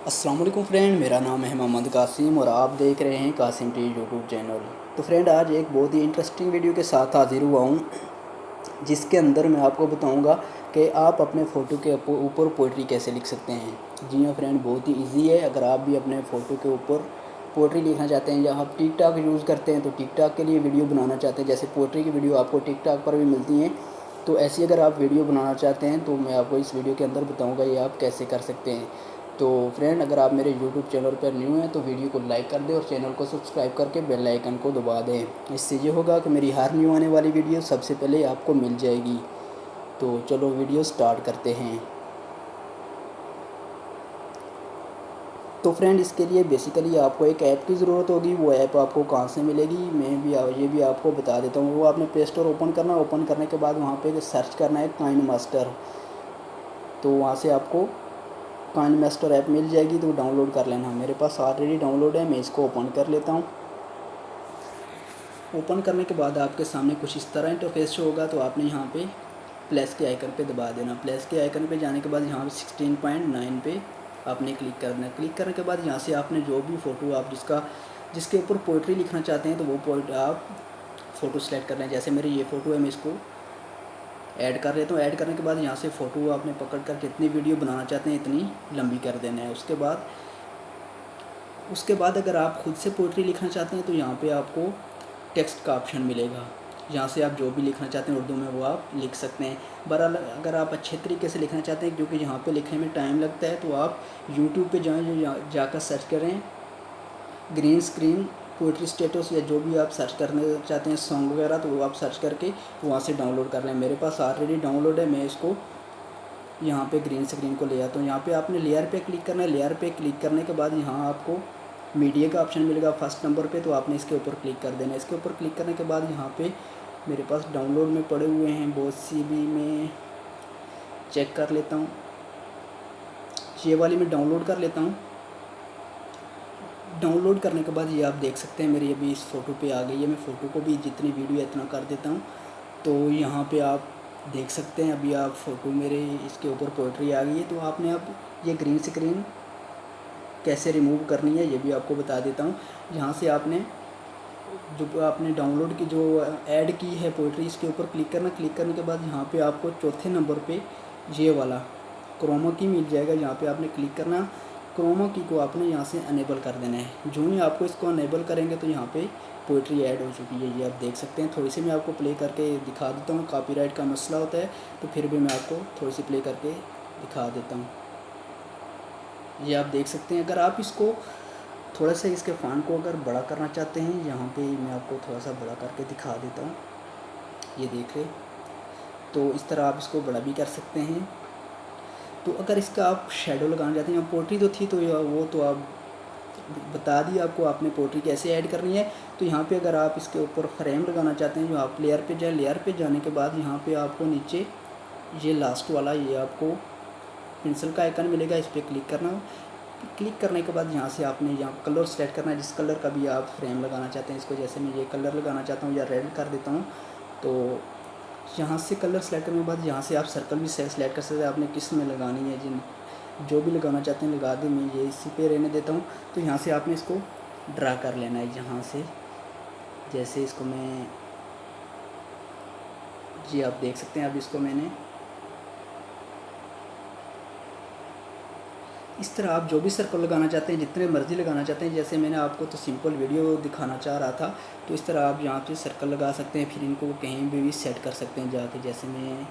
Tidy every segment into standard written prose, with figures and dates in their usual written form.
अस्सलाम वालेकुम फ्रेंड, मेरा नाम है मोहम्मद कासिम और आप देख रहे हैं कासिम टी यूट्यूब चैनल। तो फ्रेंड, आज एक बहुत ही इंटरेस्टिंग वीडियो के साथ हाज़िर हुआ हूँ, जिसके अंदर मैं आपको बताऊँगा कि आप अपने फ़ोटो के ऊपर पोइट्री कैसे लिख सकते हैं। जी हाँ फ्रेंड, बहुत ही ईजी है। अगर आप भी अपने फ़ोटो के ऊपर पोइट्री लिखना चाहते हैं या आप टिकटॉक यूज़ करते हैं तो टिकटॉक के लिए वीडियो बनाना चाहते हैं, जैसे पोइट्री की वीडियो आपको टिकटॉक पर भी मिलती हैं, तो ऐसी अगर आप वीडियो बनाना चाहते हैं तो मैं आपको इस वीडियो के अंदर बताऊंगा ये आप कैसे कर सकते हैं। तो फ्रेंड, अगर आप मेरे यूट्यूब चैनल पर न्यू हैं तो वीडियो को लाइक कर दें और चैनल को सब्सक्राइब करके बेल आइकन को दबा दें। इससे ये होगा कि मेरी हर न्यू आने वाली वीडियो सबसे पहले आपको मिल जाएगी। तो चलो वीडियो स्टार्ट करते हैं। तो फ्रेंड, इसके लिए बेसिकली आपको एक ऐप की ज़रूरत होगी। वो ऐप आपको कहाँ से मिलेगी मैं भी ये भी आपको बता देता हूँ। वो आपने प्ले स्टोर ओपन करना, ओपन करने के बाद वहाँ पे सर्च करना है काइन मास्टर। तो वहाँ से आपको काइन मास्टर ऐप मिल जाएगी, तो डाउनलोड कर लेना। मेरे पास ऑलरेडी डाउनलोड है, मैं इसको ओपन कर लेता हूँ। ओपन करने के बाद आपके सामने कुछ इस तरह इंटरफेस शो होगा। तो आपने यहाँ पे प्लस के आइकन पे दबा देना। प्लस के आइकन पे जाने के बाद यहाँ पे 16.9 पे आपने क्लिक करना है। क्लिक करने के बाद यहाँ से आपने जो भी फ़ोटो आप जिसके ऊपर पोइट्री लिखना चाहते हैं तो वो आप फ़ोटो सेलेक्ट कर लें। जैसे मेरी ये फ़ोटो है, मैं इसको ऐड कर लेता हूँ। ऐड करने के बाद यहाँ से फ़ोटो आपने पकड़ कर जितनी वीडियो बनाना चाहते हैं इतनी लंबी कर देना है। उसके बाद अगर आप खुद से पोइट्री लिखना चाहते हैं तो यहाँ पे आपको टेक्स्ट का ऑप्शन मिलेगा। यहाँ से आप जो भी लिखना चाहते हैं उर्दू में वो आप लिख सकते हैं। बहरहाल, अगर आप अच्छे तरीके से लिखना चाहते हैं, क्योंकि यहाँ पे लिखने में टाइम लगता है, तो आप यूट्यूब पे जाकर सर्च करें ग्रीन स्क्रीन पोइट्री स्टेटस, या जो भी आप सर्च करना चाहते हैं सॉन्ग वगैरह, तो वो आप सर्च करके वहाँ से डाउनलोड कर लें। मेरे पास ऑलरेडी डाउनलोड है, मैं इसको यहाँ पे ग्रीन स्क्रीन को ले आता हूँ। यहाँ पे आपने लेयर पे क्लिक करना है। लेयर पे क्लिक करने के बाद यहाँ आपको मीडिया का ऑप्शन मिलेगा फर्स्ट नंबर पे, तो आपने इसके ऊपर क्लिक कर देना है। इसके ऊपर क्लिक करने के बाद यहाँ पे मेरे पास डाउनलोड में पड़े हुए हैं बहुत सी भी, मैं चेक कर लेता हूँ। ये वाली मैं डाउनलोड कर लेता हूँ। डाउनलोड करने के बाद ये आप देख सकते हैं मेरी अभी इस फ़ोटो पे आ गई है। मैं फ़ोटो को भी जितनी वीडियो है इतना कर देता हूँ। तो यहाँ पे आप देख सकते हैं अभी आप फ़ोटो मेरे इसके ऊपर पोइट्री आ गई है। तो आपने अब ये ग्रीन स्क्रीन कैसे रिमूव करनी है ये भी आपको बता देता हूँ। यहाँ से आपने जो आपने डाउनलोड की जो ऐड की है पोइट्री, इसके ऊपर क्लिक करना। क्लिक करने के बाद यहाँ पे आपको चौथे नंबर पे ये वाला क्रोमा की मिल जाएगा। यहाँ पे आपने क्लिक करना। क्रोमा की को आपने यहाँ से अनेबल कर देना है। जो ही आपको इसको अनेबल करेंगे तो यहाँ पे पोइट्री ऐड हो चुकी है, ये आप देख सकते हैं। थोड़ी सी मैं आपको प्ले करके दिखा देता हूँ। कॉपीराइट का मसला होता है तो फिर भी मैं आपको थोड़ी सी प्ले करके दिखा देता हूँ। ये आप देख सकते हैं। अगर आप इसको थोड़ा सा इसके फ़ॉन्ट को अगर बड़ा करना चाहते हैं, यहाँ पे मैं आपको थोड़ा सा बड़ा करके दिखा देता हूँ। ये देख ले, तो इस तरह आप इसको बड़ा भी कर सकते हैं। तो अगर इसका आप शेडो लगाना चाहते हैं, यहाँ पोर्ट्री तो थी तो वो तो आप बता दी आपको आपने पोर्ट्री कैसे ऐड करनी है। तो यहाँ पे अगर आप इसके ऊपर फ्रेम लगाना चाहते हैं, जो आप लेयर पे जाए, लेयर पे जाने के बाद यहाँ पे आपको नीचे ये लास्ट वाला ये आपको पेंसिल का आइकन मिलेगा, इस पर क्लिक करना। क्लिक करने के बाद यहाँ से आपने यहाँ कलर सेलेक्ट करना है, जिस कलर का भी आप फ्रेम लगाना चाहते हैं इसको। जैसे मैं ये कलर लगाना चाहता हूँ या रेड कर देता हूँ। तो यहाँ से कलर सेलेक्ट करने के बाद यहाँ से आप सर्कल भी सेलेक्ट कर सकते हैं, आपने किस में लगानी है। जो भी लगाना चाहते हैं लगा दें, मैं ये इसी पे रहने देता हूँ। तो यहाँ से आपने इसको ड्रा कर लेना है यहाँ से। जैसे इसको मैं जी आप देख सकते हैं, अब इसको मैंने इस तरह आप जो भी सर्कल लगाना चाहते हैं जितने मर्ज़ी लगाना चाहते हैं। जैसे मैंने आपको तो सिंपल वीडियो दिखाना चाह रहा था, तो इस तरह आप यहाँ पे सर्कल लगा सकते हैं। फिर इनको कहीं भी सेट कर सकते हैं जाके। जैसे मैं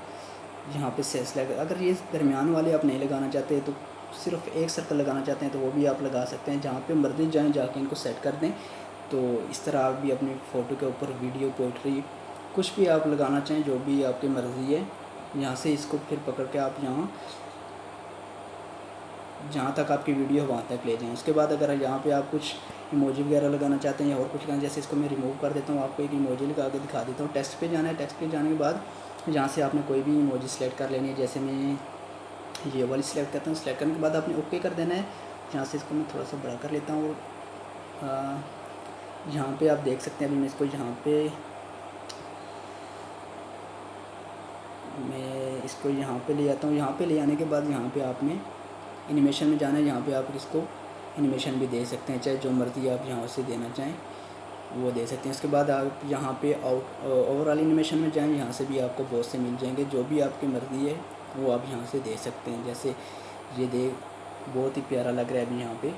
यहाँ पे सेलेक्ट, अगर ये दरमियान वाले आप नहीं लगाना चाहते तो सिर्फ एक सर्कल लगाना चाहते हैं तो वो भी आप लगा सकते हैं। जहाँ पे मर्ज़ी जाएँ जाके इनको सेट कर दें। तो इस तरह आप भी अपनी फ़ोटो के ऊपर वीडियो, पोइट्री कुछ भी आप लगाना चाहें, जो भी आपकी मर्ज़ी है। यहाँ से इसको फिर पकड़ के आप यहाँ जहाँ तक आपकी वीडियो है वहाँ तक ले जाएँ। उसके बाद अगर यहाँ पे आप कुछ इमोजी वगैरह लगाना चाहते हैं या और कुछ लगाना, जैसे इसको मैं रिमूव कर देता हूँ, आपको एक इमोजी लगा के दिखा देता हूँ। टेक्स्ट पे जाना है। टेक्स्ट पे जाने के बाद यहाँ से आपने कोई भी इमोजी सेलेक्ट कर लेनी है। जैसे मैं ये वाली सेलेक्ट करता हूँ। सेलेक्ट करने के बाद आपने ओके कर देना है। यहाँ से इसको मैं थोड़ा सा बड़ा कर लेता हूँ। यहाँ पे आप देख सकते हैं। अभी मैं इसको यहाँ पे ले आता हूँ। यहाँ पे ले आने के बाद यहाँ पे आपने एनिमेशन में जाना है, यहाँ पे आप इसको एनिमेशन भी दे सकते हैं, चाहे जो मर्ज़ी आप यहाँ से देना चाहें वो दे सकते हैं। उसके बाद आप यहाँ पे ओवरऑल एनिमेशन में जाएं, यहाँ से भी आपको बहुत से मिल जाएंगे, जो भी आपकी मर्ज़ी है वो आप यहाँ से दे सकते हैं। जैसे ये बहुत ही प्यारा लग रहा है अभी यहाँ पे,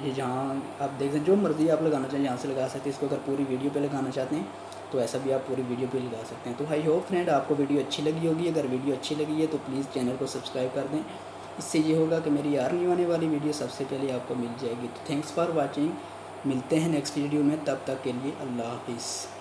ये जहाँ आप देख सकते हैं, जो मर्ज़ी आप लगाना चाहें यहाँ से लगा सकते हैं। इसको अगर पूरी वीडियो पे लगाना चाहते हैं तो ऐसा भी आप पूरी वीडियो पे लगा सकते हैं। तो आई होप फ्रेंड आपको वीडियो अच्छी लगी होगी। अगर वीडियो अच्छी लगी है तो प्लीज़ चैनल को सब्सक्राइब कर दें। इससे ये होगा कि मेरी आने वाली वीडियो सबसे पहले आपको मिल जाएगी। तो थैंक्स फॉर वॉचिंग, मिलते हैं नेक्स्ट वीडियो में, तब तक के लिए अल्लाह हाफिज़।